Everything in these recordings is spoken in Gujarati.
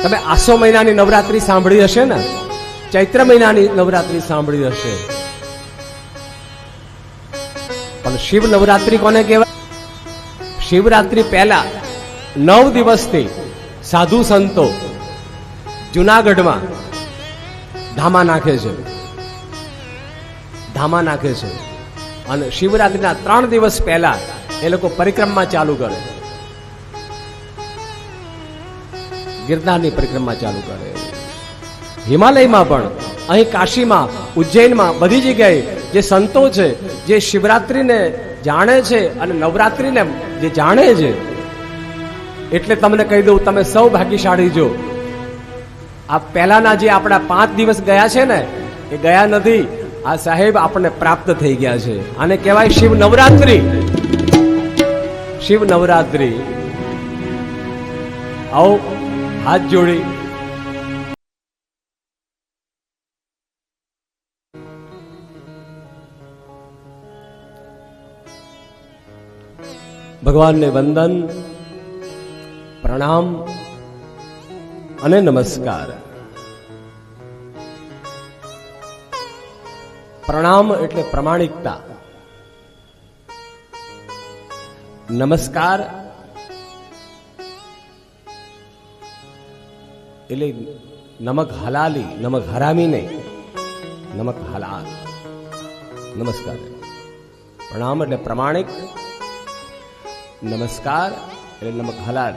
તમે આસો મહિનાની નવરાત્રી સાંભળી હશે ને, ચૈત્ર મહિનાની નવરાત્રી સાંભળી હશે, પણ શિવ નવરાત્રી કોને કહેવાય? શિવરાત્રી પહેલા 9 દિવસથી સાધુ સંતો જુનાગઢમાં ધામા નાખે છે, ધામા નાખે છે, અને શિવરાત્રીના 3 દિવસ પહેલા એ લોકો પરિક્રમા ચાલુ કરે, ગિરનારની પરિક્રમા ચાલુ કરે. હિમાલયમાં પણ, અહીં કાશીમાં, ઉજ્જૈનમાં, બધી જગ્યાએ જે સંતો છે, જે શિવરાત્રીને જાણે છે અને નવરાત્રીને જે જાણે છે, એટલે તમને કહી દઉં, તમે સૌ ભાગ્યશાળી જો. આ પહેલાના જે આપણા 5 દિવસ ગયા છે ને, એ ગયા નથી, આ સાહેબ આપણને પ્રાપ્ત થઈ ગયા છે. આને કહેવાય શિવ નવરાત્રી. શિવ નવરાત્રી. આવો હાથ જોડી ભગવાનને વંદન, પ્રણામ અને નમસ્કાર. પ્રણામ એટલે પ્રમાણિકતા, નમસ્કાર એટલે નમક હલાલી, નમક હરામી નહીં, નમક હલાલ. નમસ્કાર. પ્રણામ એટલે પ્રમાણિક, નમસ્કાર એટલે નમક હલાલ,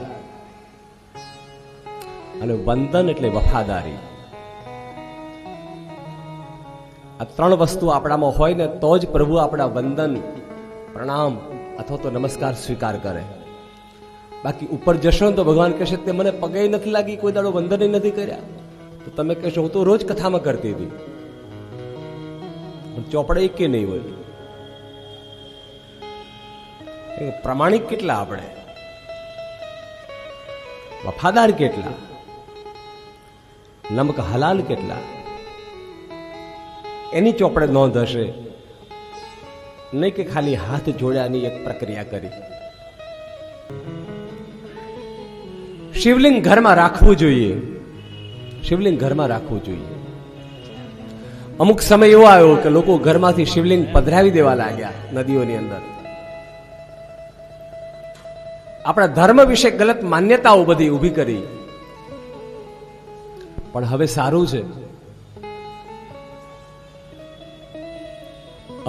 અને વંદન એટલે વફાદારી. આ 3 વસ્તુ આપણામાં હોય ને તો જ પ્રભુ આપણા વંદન, પ્રણામ અથવા તો નમસ્કાર સ્વીકાર કરે. બાકી ઉપર જશો તો ભગવાન કહેશે તે મને પગે નથી લાગી, કોઈ દાડો વંદન નથી કર્યા, તો તમે કહેશો હું તો રોજ કથામાં કરતી હતી, ચોપડે કે નહીં હોય. પ્રમાણિક કેટલા આપણે, વફાદાર કેટલા, નમક હલાલ કેટલા, એની ચોપડે નોંધ હશે, નહીં કે ખાલી હાથ જોડ્યાની એક પ્રક્રિયા કરી. શિવલિંગ ઘરમાં રાખવું જોઈએ, શિવલિંગ ઘરમાં રાખવું જોઈએ. અમુક સમય એવો આવ્યો કે લોકો ઘરમાંથી શિવલિંગ પધરાવી દેવા લાગ્યા નદીઓની અંદર. આપણા ધર્મ વિશે ગલત માન્યતાઓ બધી ઊભી કરી. પણ હવે સારું છે,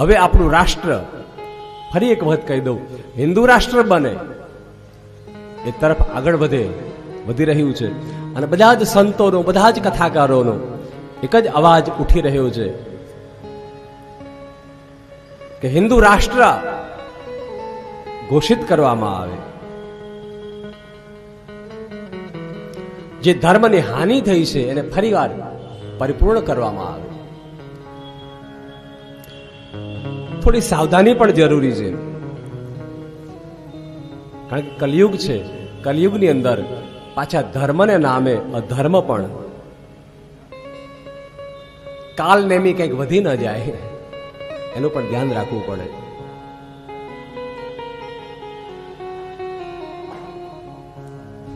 હવે આપણું રાષ્ટ્ર, ફરી એક વખત કહી દઉં, હિન્દુ રાષ્ટ્ર બને એ તરફ આગળ વધે, વધી રહ્યું છે. અને બધા જ સંતોનો, બધા જ કથાકારોનો એક જ અવાજ ઉઠી રહ્યો છે કે હિન્દુ રાષ્ટ્ર ઘોષિત કરવામાં આવે. જે ધર્મની હાનિ થઈ છે એને ફરીવાર પરિપૂર્ણ કરવામાં આવે. થોડી સાવધાની પણ જરૂરી છે, કારણ કે કલયુગ છે. કલયુગની અંદર પાછા ધર્મને નામે અધર્મ પણ, કાલ નેમી કંઈક વધી ન જાય એનું પણ ધ્યાન રાખવું પડે.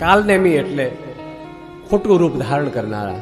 કાલ નેમી એટલે ખોટું રૂપ ધારણ કરનારા,